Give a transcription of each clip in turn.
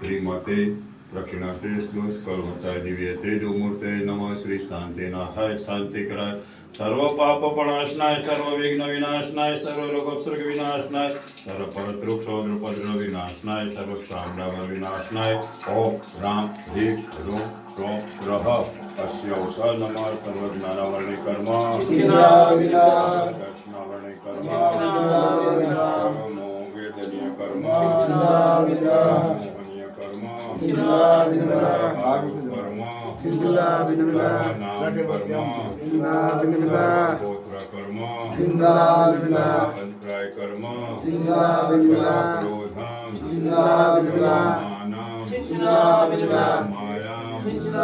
श्रीमते प्रक्षिणाचे श्लोक कल्मताय दिव्य तेजोमूर्ते नमः श्री शांतीनाथाय शांतिकराय सर्व पाप प्रणाशनाय सर्व विघ्न विनाशनाय सर्व रोगोपसर्ग विनाशनाय सर्व परद्रुप सौद्रुपद्र विनाशनाय सर्व क्षामडावर विनाशनाय ओम राम ह्रीं ह्रूं ह्रौं स्वः अस्यौषा नमः सर्वज्ञानावर्णे कर्म दर्शनावर्णे कर्म वेदनीय कर्म मोहनीय कर्म गोत्र कर्म अंतराय कर्म क्रोधम मायाम लोभम मोहम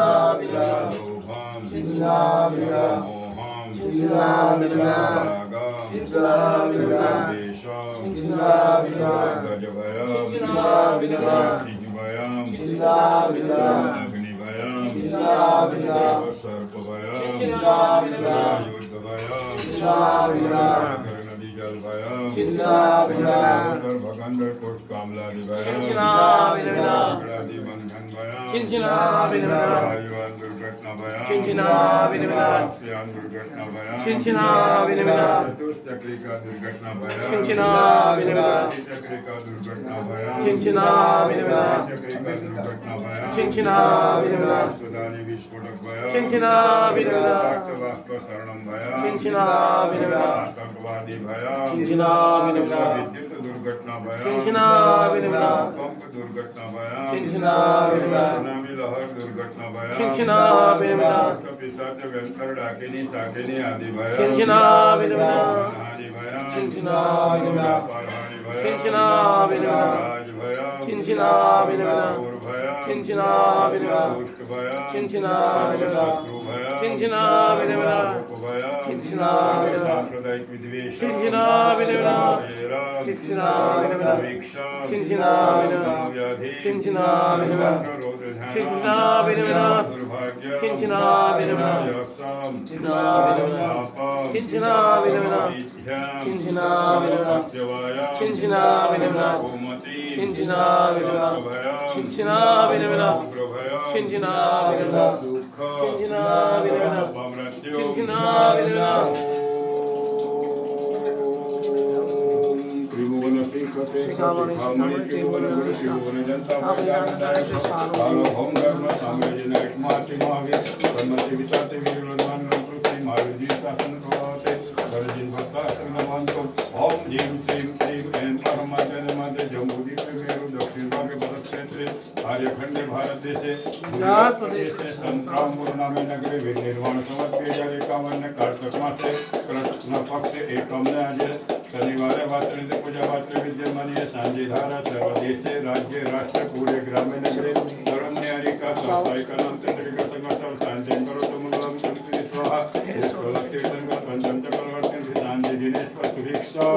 आर्यखंडे भारत देशे गुजरात प्रदेशे संक्रामपुर नामे नगरे निर्माण संवत 2051 कार्तिक मासे कृष्ण पक्ष एकमने आज शनिवार वात्रते पूजा वात्र विद्यमानीय सांजे धारा सर्व देशे राज्य राष्ट्र पूरे ग्रामीण नगरे धर्मन्यारी का साइकनांत तरीका संगत शांति करो तो मंगलम संति स्वाहा कलक्ति संगत पंचम चक्रवर्ती शांति दिनेश्वर सुभिक्षा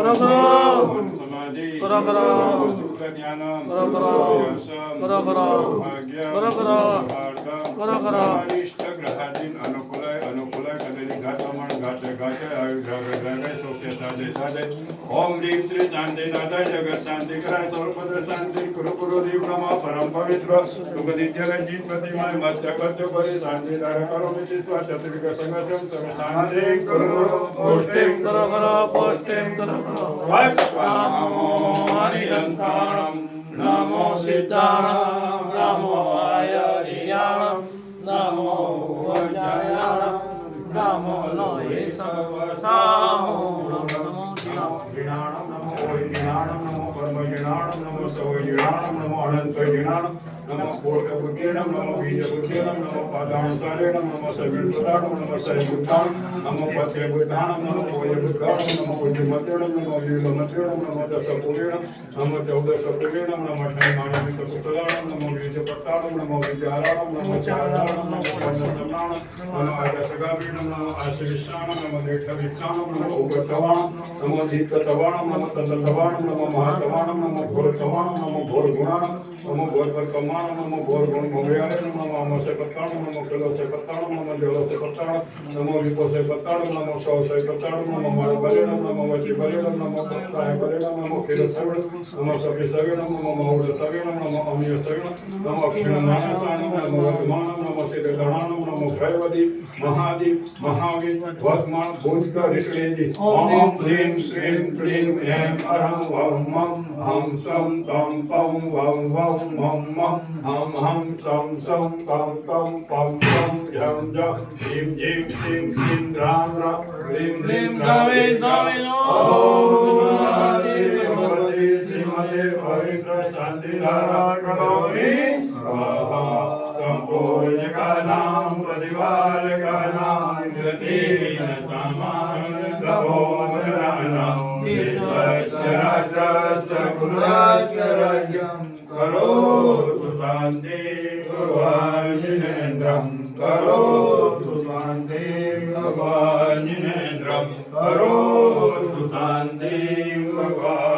समाधि सुख ज्ञानम भाग्य ग्रहाधीन अनुकूलाय अनुकूलाय कदली घातमण घाते घाते आयुर्ग्रागय सोक्य साधे साधे ओम ह्रीं श्री शांतिनाथाय जगत शांति कराय सर्वपद्र शांति कुरु ब्रह्म परम पवित्र सुखदित्य जीत प्रतिमाय मध्य कत्य परि शांति धार करो मिति स्व चतुर्विक संगतम सर्व शांति करो पोष्टिं करो नमो हरियंताणं नमो सिद्धाणं नमो आयरियाणं नमो वज्रायाणं नमो लोहे सर्वसामो नमो जिनाणं नमो जिनाणं नमो कर्मजिनाणं नमो सवजिनाणं नमो अनंतजिनाणं नमो पूर्णबुद्धिणं नमो बीजबुद्धिणं नमो पादानुसारेणं नमो सविर्बुद्धाणं नमो सहिबुद्धाणं नमो पत्यबुद्धाणं नमो भोजबुद्धाणं नमो बुद्धिमत्तेणं नमो वीरमत्तेणं नमो दशपुरेणं नमो चौदशपुरेणं नमो शनिमानविकपुत्राणं नमो बीजपट्टाणं नमो विद्याराणं नमो चाराणं नमो पञ्चतमाणं नमो आदशगावीणं नमो आशीर्षाणं नमो दीक्षावीक्षाणं नमो उगतवाणं नमो दीप्तवाणं नमो तन्तवाणं नमो महातवाणं नमो घोरतवाणं नमो घोरगुणाणं नमो भोर पर कमान नमो भोर गुण भोगयाय नमो अमो से पत्ताण नमो किलो से पत्ताण नमो जलो से पत्ताण नमो विपो से पत्ताण नमो सौ से पत्ताण नमो मार बलेण नमो वची बलेण नमो पत्ताय बलेण नमो किलो सवेण नमो सभि सवेण नमो मौर सवेण नमो अमिय सवेण नमो अक्षिण मानसाण नमो वर्धमान नमो सिद्ध गणाण नमो भयवदी महादीप महावीर वर्धमान भूतकर ऋषिलेंदी ओम ह्रीं श्रीं क्लीं ऐं अरं वं मं हं सं तं पं वं वं मं मं हं हं सं सं तं तं पं पं यं जं ह्रीं ह्रीं क्लीं क्लीं रां रां ह्रीं ह्रीं रावे रावे भगवती श्रीमते पवित्र शांतिधारा करोमि स्वाहा संपूर्णकानां प्रतिपालकानां कृतेन तमोगणानां विश्वस्य राजस्य कुलास्य राज्यं करोतु शान्ति भगवानिनेन्द्रं करोतु शान्ति भगवानिनेन्द्रं करोतु शान्ति भगवान्